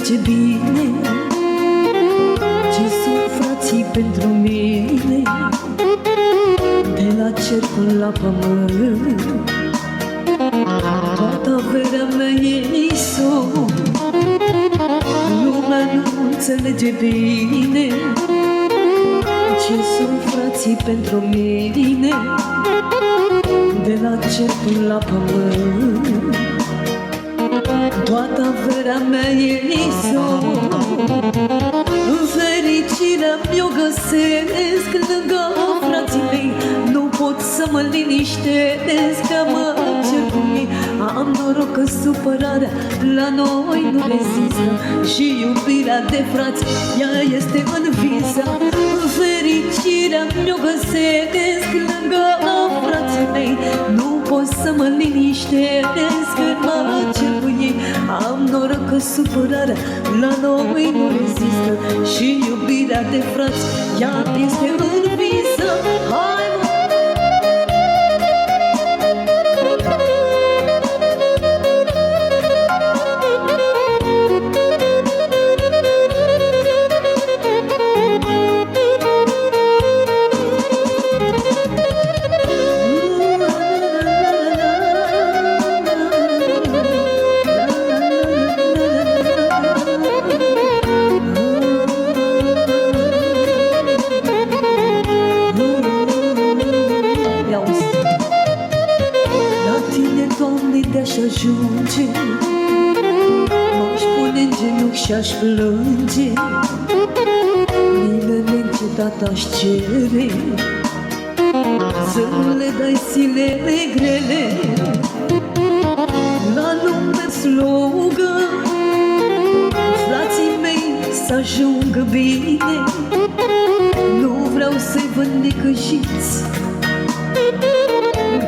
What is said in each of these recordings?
înțelege bine ce sunt frații pentru mine. De la cer până la pământ, toată averea mea e somn. Lumea nu înțelege bine ce sunt frații pentru mine. De la cer până la pământ, toată averea mea e somn. Fericirea mi-o găsesc lângă frații mei. Nu pot să mă liniștesc, că mă cer cu ei. Am noroc că supărarea la noi nu rezistă și iubirea de frați, ea este învinsă. Fericirea mi-o găsesc lângă frații mei. Nu pot să mă liniștesc când mă cer cu ei. Am noroc că supărarea la noi nu rezistă și iubirea de frați, ea este învinsă. Hai, mă! De-aș ajunge, m-aș pune în genunchi și-aș plânge. Milă neîncetat aș cere să nu le dai zilele grele. La lume slugă frații mei să ajungă bine. Nu vreau să-i văd necăjiți,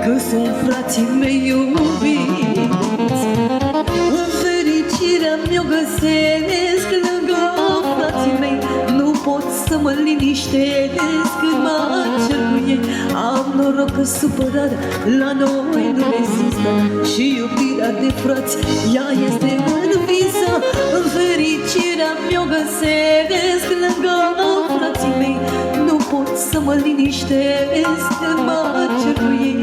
că sunt frații mei iubiți. Fericirea mi-o găsesc lângă frații mei. Nu pot să mă liniștesc când mă cer cu ei. Am noroc că supărarea la noi nu rezistă și iubirea de frați, ea este învinsă. Fericirea mi-o găsesc lângă frații mei. Nu pot să mă liniștesc când mă cer cu ei.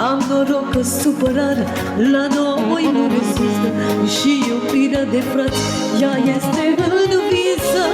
Am noroc că supărarea la noi nu rezistă și iubirea de frați, ea este învinsă.